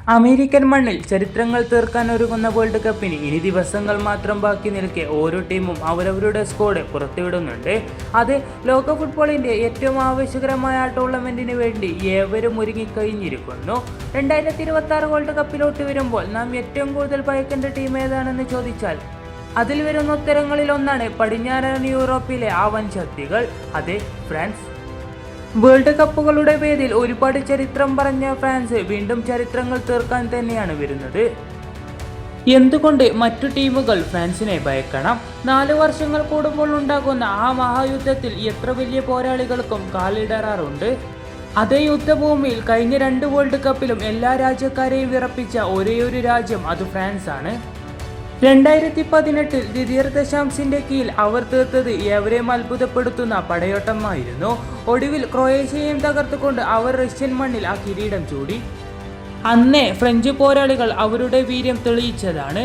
American മണ്ണിൽ ചരിത്രങ്ങൾ തീർക്കാൻ ഒരുങ്ങുന്ന വേൾഡ് കപ്പിന് ഇനി ദിവസങ്ങൾ മാത്രം ബാക്കി നിൽക്കെ ഓരോ ടീമും അവരവരുടെ സ്ക്വാഡ് പുറത്തുവിടുന്നുണ്ട്. അത് ലോക ഫുട്ബോളിന്റെ ഏറ്റവും ആവേശകരമായ ടൂർണമെന്റിന് വേണ്ടി ഏവരും ഒരുങ്ങിക്കഴിഞ്ഞിരിക്കുന്നു. 2026 വേൾഡ് കപ്പിലോട്ട് വരുമ്പോൾ നാം ഏറ്റവും കൂടുതൽ ഭയക്കേണ്ട ടീം ഏതാണെന്ന് ചോദിച്ചാൽ അതിൽ വരുന്ന ഉത്തരങ്ങളിൽ ഒന്നാണ് പടിഞ്ഞാറൻ യൂറോപ്പിലെ ആ വൻ ശക്തികൾ, അത് ഫ്രാൻസ്. വേൾഡ് കപ്പുകളുടെ പേരിൽ ഒരുപാട് ചരിത്രം പറഞ്ഞ ഫ്രാൻസ് വീണ്ടും ചരിത്രങ്ങൾ തീർക്കാൻ തന്നെയാണ് വരുന്നത്. എന്തുകൊണ്ട് മറ്റു ടീമുകൾ ഫ്രാൻസിനെ ഭയക്കണം? 4 വർഷങ്ങൾ കൂടുമ്പോൾ ഉണ്ടാകുന്ന ആ മഹായുദ്ധത്തിൽ എത്ര വലിയ പോരാളികൾക്കും കാലിടറാറുണ്ട്. അതേ യുദ്ധഭൂമിയിൽ കഴിഞ്ഞ 2 വേൾഡ് കപ്പിലും എല്ലാ രാജ്യക്കാരെയും വിറപ്പിച്ച ഒരേയൊരു രാജ്യം അത് ഫ്രാൻസ് ആണ്. 2018 ദിദിയർ ദശാംസിന്റെ കീഴിൽ അവർ തീർത്തത് ഏവരെയും അത്ഭുതപ്പെടുത്തുന്ന പടയോട്ടമായിരുന്നു. ഒടുവിൽ ക്രൊയേഷ്യയും തകർത്തുകൊണ്ട് അവർ റഷ്യൻ മണ്ണിൽ ആ കിരീടം ചൂടി. അന്നേ ഫ്രഞ്ച് പോരാളികൾ അവരുടെ വീര്യം തെളിയിച്ചതാണ്.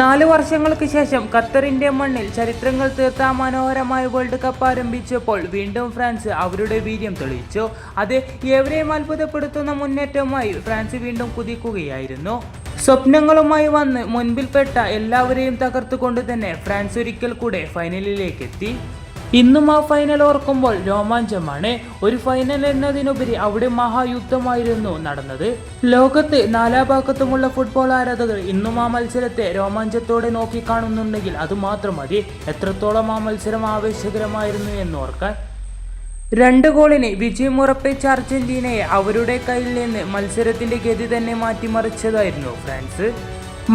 4 വർഷങ്ങൾക്ക് ശേഷം ഖത്തറിന്റെ മണ്ണിൽ ചരിത്രങ്ങൾ തീർത്ത മനോഹരമായ വേൾഡ് കപ്പ് ആരംഭിച്ചപ്പോൾ വീണ്ടും ഫ്രാൻസ് അവരുടെ വീര്യം തെളിയിച്ചു. അത് ഏവരെയും അത്ഭുതപ്പെടുത്തുന്ന മുന്നേറ്റവുമായി ഫ്രാൻസ് വീണ്ടും കുതിക്കുകയായിരുന്നു. സ്വപ്നങ്ങളുമായി വന്ന് മുൻപിൽപ്പെട്ട എല്ലാവരെയും തകർത്തുകൊണ്ട് തന്നെ ഫ്രാൻസ് ഒരിക്കൽ കൂടെ ഫൈനലിലേക്ക് എത്തി. ഇന്നും ആ ഫൈനൽ ഓർക്കുമ്പോൾ രോമാഞ്ചമാണ്. ഒരു ഫൈനൽ എന്നതിനുപരി അവിടെ മഹായുദ്ധമായിരുന്നു നടന്നത്. ലോകത്ത് നാലാഭാഗത്തുമുള്ള ഫുട്ബോൾ ആരാധകർ ഇന്നും ആ മത്സരത്തെ രോമാഞ്ചത്തോടെ നോക്കിക്കാണുന്നുണ്ടെങ്കിൽ അതുമാത്രം മതി എത്രത്തോളം ആ മത്സരം ആവേശകരമായിരുന്നു എന്നോർക്കാൻ. 2 ഗോളിന് വിജയമുറപ്പിച്ച അർജന്റീനയെ അവരുടെ കയ്യിൽ നിന്ന് മത്സരത്തിന്റെ ഗതി തന്നെ മാറ്റിമറിച്ചതായിരുന്നു ഫ്രാൻസ്.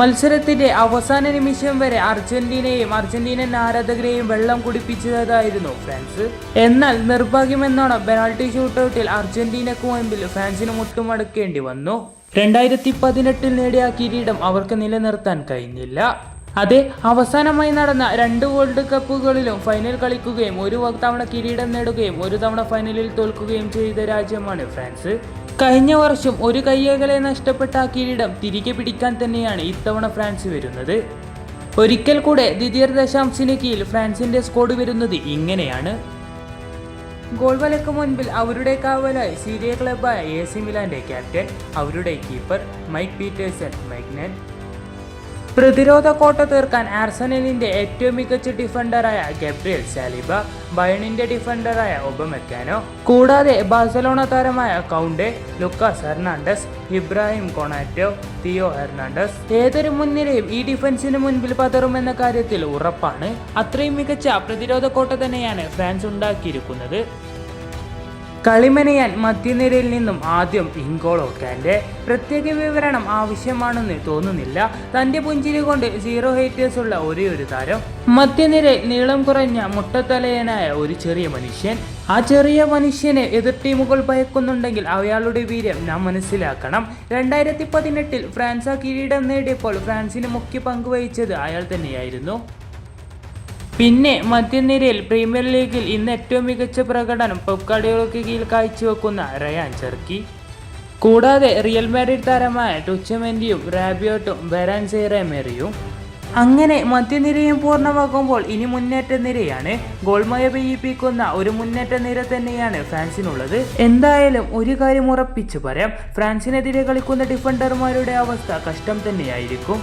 മത്സരത്തിന്റെ അവസാന നിമിഷം വരെ അർജന്റീനൻ ആരാധകരെയും വെള്ളം കുടിപ്പിച്ചതായിരുന്നു ഫ്രാൻസ്. എന്നാൽ നിർഭാഗ്യമെന്നോണം പെനാൾട്ടി ഷൂട്ടൌട്ടിൽ അർജന്റീനക്ക് മുൻപിൽ ഫ്രാൻസിന് മുട്ടുമടക്കേണ്ടി വന്നു. 2018 നേടിയ കിരീടം അവർക്ക് നിലനിർത്താൻ കഴിഞ്ഞില്ല. അത് അവസാനമായി നടന്ന 2 വേൾഡ് കപ്പുകളിലും ഫൈനൽ കളിക്കുകയും ഒരു തവണ കിരീടം നേടുകയും ഒരു തവണ ഫൈനലിൽ തോൽക്കുകയും ചെയ്ത രാജ്യമാണ് ഫ്രാൻസ്. കഴിഞ്ഞ വർഷം ഒരു കയ്യകലെ നഷ്ടപ്പെട്ട ആ കിരീടം തിരികെ പിടിക്കാൻ തന്നെയാണ് ഇത്തവണ ഫ്രാൻസ് വരുന്നത്. ഒരിക്കൽ കൂടെ ദിദിയർ ദശാംസിന് കീഴിൽ ഫ്രാൻസിന്റെ സ്ക്വാഡ് വരുന്നത് ഇങ്ങനെയാണ്. ഗോൾ വലയ്ക്ക് മുൻപിൽ അവരുടെ കാവലായി സീരിയ ക്ലബായ AC മിലാന്റെ ക്യാപ്റ്റൻ, അവരുടെ കീപ്പർ മൈക്ക് പീറ്റേഴ്സൺ മൈഗ്നൻ. പ്രതിരോധ കോട്ട തീർക്കാൻ ആർസനലിന്റെ ഏറ്റവും മികച്ച ഡിഫൻഡറായ ഗബ്രിയൽ സാലിബ, ബയണിന്റെ ഡിഫൻഡറായ ഒബമെക്കാനോ, കൂടാതെ ബാഴ്സലോണ താരമായ Kounde, Lucas Hernandez, Ibrahima Konate, Theo Hernandez. ഏതൊരു മുൻനിരയും ഈ ഡിഫൻസിന് മുൻപിൽ പതറുമെന്ന കാര്യത്തിൽ ഉറപ്പാണ്. അത്രയും മികച്ച പ്രതിരോധ കോട്ട തന്നെയാണ് ഫ്രാൻസ് ഉണ്ടാക്കിയിരിക്കുന്നത്. കളിമെനയാൻ മധ്യനിരയിൽ നിന്നും ആദ്യം ഇൻഗോളോ കാന്റെ. പ്രത്യേക വിവരണം ആവശ്യമാണെന്ന് തോന്നുന്നില്ല. തന്റെ പുഞ്ചിരി കൊണ്ട് 0 ഹേറ്റേഴ്സ് ഉള്ള ഒരേയൊരു താരം. മധ്യനിരയിൽ നീളം കുറഞ്ഞ മുട്ടത്തലയനായ ഒരു ചെറിയ മനുഷ്യൻ. ആ ചെറിയ മനുഷ്യനെ എതിർ ടീമുകൾ ഭയക്കുന്നുണ്ടെങ്കിൽ അയാളുടെ വീര്യം നാം മനസ്സിലാക്കണം. 2018 ഫ്രാൻസ് ആ കിരീടം നേടിയപ്പോൾ ഫ്രാൻസിന് മുഖ്യ പങ്ക് വഹിച്ചത് അയാൾ തന്നെയായിരുന്നു. പിന്നെ മധ്യനിരയിൽ പ്രീമിയർ ലീഗിൽ ഇന്ന് ഏറ്റവും മികച്ച പ്രകടനം പെപ് ഗാർഡിയോളയ്ക്ക് കീഴിൽ കാഴ്ചവെക്കുന്ന റയാൻ ചെർക്കി, കൂടാതെ റിയൽ മാഡ്രിഡ് താരമായ ടുച്ചമെന്റിയും റാബിയോട്ടും വെരാൻ സേറമെറിയും. അങ്ങനെ മധ്യനിരയും പൂർണ്ണമാകുമ്പോൾ ഇനി മുന്നേറ്റ നിരയാണ്. ഗോൾമയ പെയ്യിപ്പിക്കുന്ന ഒരു മുന്നേറ്റ നിര തന്നെയാണ് ഫ്രാൻസിനുള്ളത്. എന്തായാലും ഒരു കാര്യം ഉറപ്പിച്ചു പറയാം, ഫ്രാൻസിനെതിരെ കളിക്കുന്ന ഡിഫൻഡർമാരുടെ അവസ്ഥ കഷ്ടം തന്നെയായിരിക്കും.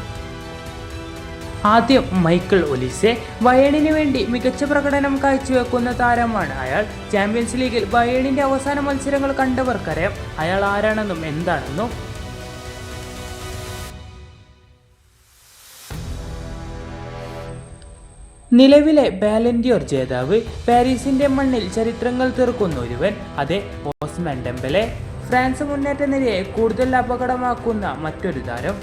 ആദ്യം മൈക്കിൾ ഒലിസെ. ബയേണിന് വേണ്ടി മികച്ച പ്രകടനം കാഴ്ചവെക്കുന്ന താരമാണ് അയാൾ. ചാമ്പ്യൻസ് ലീഗിൽ ബയേണിന്റെ അവസാന മത്സരങ്ങൾ കണ്ടവർക്കറിയാം അയാൾ ആരാണെന്നും എന്താണെന്നും. നിലവിലെ ബാലൻഡിയോർ ജേതാവ്, പാരീസിന്റെ മണ്ണിൽ ചരിത്രങ്ങൾ തീർക്കുന്ന ഒരുവൻ, അതെ ഓസ്മാൻ ഡെംബലെ. ഫ്രാൻസ് മുന്നേറ്റ നിരയെ കൂടുതൽ അപകടമാക്കുന്ന മറ്റൊരു താരം.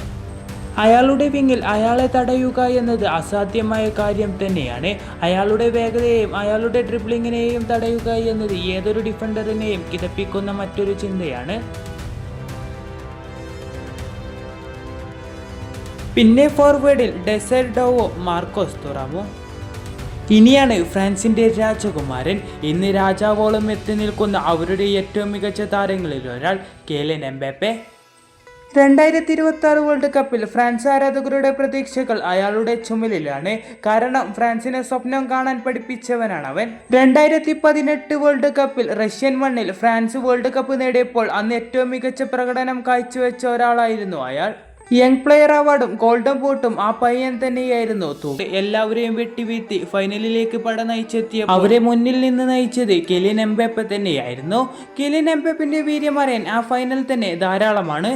അയാളുടെ വിങ്ങിൽ അയാളെ തടയുക എന്നത് അസാധ്യമായ കാര്യം തന്നെയാണ്. അയാളുടെ വേഗതയെയും അയാളുടെ ഡ്രിബ്ലിങ്ങിനെയും തടയുക എന്നത് ഏതൊരു ഡിഫൻഡറിനെയും കിതപ്പിക്കുന്ന മറ്റൊരു ചിന്തയാണ്. പിന്നെ ഫോർവേഡിൽ ഡെസർഡോവോ, മാർക്കോസ് തുറാമോ. ഇനിയാണ് ഫ്രാൻസിന്റെ രാജകുമാരൻ. ഇന്ന് രാജാവോളം എത്തി നിൽക്കുന്ന അവരുടെ ഏറ്റവും മികച്ച താരങ്ങളിൽ ഒരാൾ കിലിയൻ എംബാപ്പെ. 2026 വേൾഡ് കപ്പിൽ ഫ്രാൻസ് ആരാധകരുടെ പ്രതീക്ഷകൾ അയാളുടെ ചുമലിലാണ്. കാരണം ഫ്രാൻസിനെ സ്വപ്നം കാണാൻ പഠിപ്പിച്ചവനാണ് അവൻ. 2018 വേൾഡ് കപ്പിൽ റഷ്യൻ മണ്ണിൽ ഫ്രാൻസ് വേൾഡ് കപ്പ് നേടിയപ്പോൾ അന്ന് ഏറ്റവും മികച്ച പ്രകടനം കാഴ്ചവെച്ച ഒരാളായിരുന്നു അയാൾ. യങ് പ്ലെയർ അവാർഡും ഗോൾഡൻ ബൂട്ടും ആ പയ്യൻ തന്നെയായിരുന്നു. എല്ലാവരെയും വെട്ടിവീഴ്ത്തി ഫൈനലിലേക്ക് പട നയിച്ചെത്തിയ അവരെ മുന്നിൽ നിന്ന് നയിച്ചത് കിലിയൻ എംബാപ്പെ തന്നെയായിരുന്നു. കിലിയൻ എംബാപ്പെന്റെ വീര്യം അറിയാൻ ആ ഫൈനൽ തന്നെ ധാരാളമാണ്.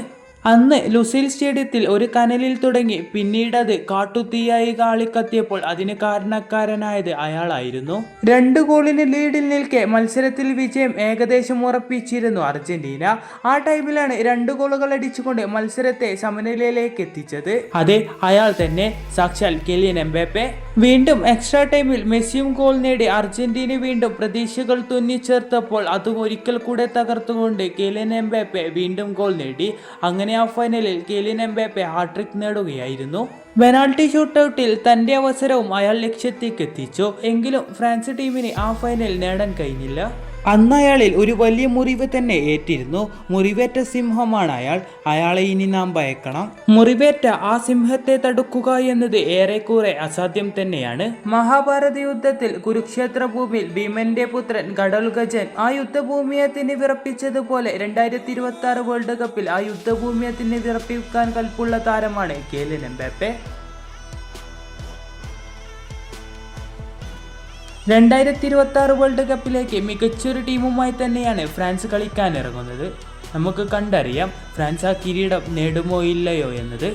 അന്ന് ലുസൈൽ സ്റ്റേഡിയത്തിൽ ഒരു കനലിൽ തുടങ്ങി പിന്നീട് അത് കാട്ടുതീയായി കാളിക്കത്തിയപ്പോൾ അതിന് കാരണക്കാരനായത് അയാളായിരുന്നു. 2 ഗോളിന് ലീഡിൽ നിൽക്കെ മത്സരത്തിൽ വിജയം ഏകദേശം ഉറപ്പിച്ചിരുന്നു അർജന്റീന. ആ ടൈമിലാണ് 2 ഗോളുകൾ അടിച്ചുകൊണ്ട് മത്സരത്തെ സമനിലയിലേക്ക് എത്തിച്ചത്. അതെ, അയാൾ തന്നെ, സാക്ഷാൽ കിലിയൻ എംബാപ്പെ. വീണ്ടും എക്സ്ട്രാ ടൈമിൽ മെസ്സിയും ഗോൾ നേടി അർജന്റീന വീണ്ടും പ്രതീക്ഷകൾ തുന്നിച്ചേർത്തപ്പോൾ അതും ഒരിക്കൽ കൂടെ തകർത്തുകൊണ്ട് കിലിയൻ എംബാപ്പെ വീണ്ടും ഗോൾ നേടി. അങ്ങനെ ആ ഫൈനലിൽ കിലിയൻ എംബാപ്പെ ഹാട്രിക് നേടുകയായിരുന്നു. പെനാൾട്ടി ഷൂട്ടൌട്ടിൽ തന്റെ അവസരവും അയാൾ ലക്ഷ്യത്തേക്ക് എത്തിച്ചു. എങ്കിലും ഫ്രാൻസ് ടീമിന് ആ ഫൈനൽ നേടാൻ കഴിഞ്ഞില്ല. അന്ന് അയാളിൽ ഒരു വലിയ മുറിവ് തന്നെ ഏറ്റിരുന്നു. മുറിവേറ്റ സിംഹമാണ് അയാൾ. അയാളെ ഇനി നാം ഭയക്കണം. മുറിവേറ്റ ആ സിംഹത്തെ തടുക്കുക എന്നത് ഏറെക്കുറെ അസാധ്യം തന്നെയാണ്. മഹാഭാരത യുദ്ധത്തിൽ കുരുക്ഷേത്ര ഭൂമിയിൽ ഭീമന്റെ പുത്രൻ ഘടോൽഗജൻ ആ യുദ്ധഭൂമിയെ തന്നെ വിറപ്പിച്ചതുപോലെ 2026 വേൾഡ് കപ്പിൽ ആ യുദ്ധഭൂമിയെ തന്നെ വിറപ്പിക്കാൻ കൽപ്പുള്ള താരമാണ് കിലിയൻ എംബാപ്പെ. 2026 വേൾഡ് കപ്പിലേക്ക് മികച്ചൊരു ടീമുമായി തന്നെയാണ് ഫ്രാൻസ് കളിക്കാനിറങ്ങുന്നത്. നമുക്ക് കണ്ടറിയാം ഫ്രാൻസ് ആ കിരീടം നേടുമോ ഇല്ലയോ എന്നത്.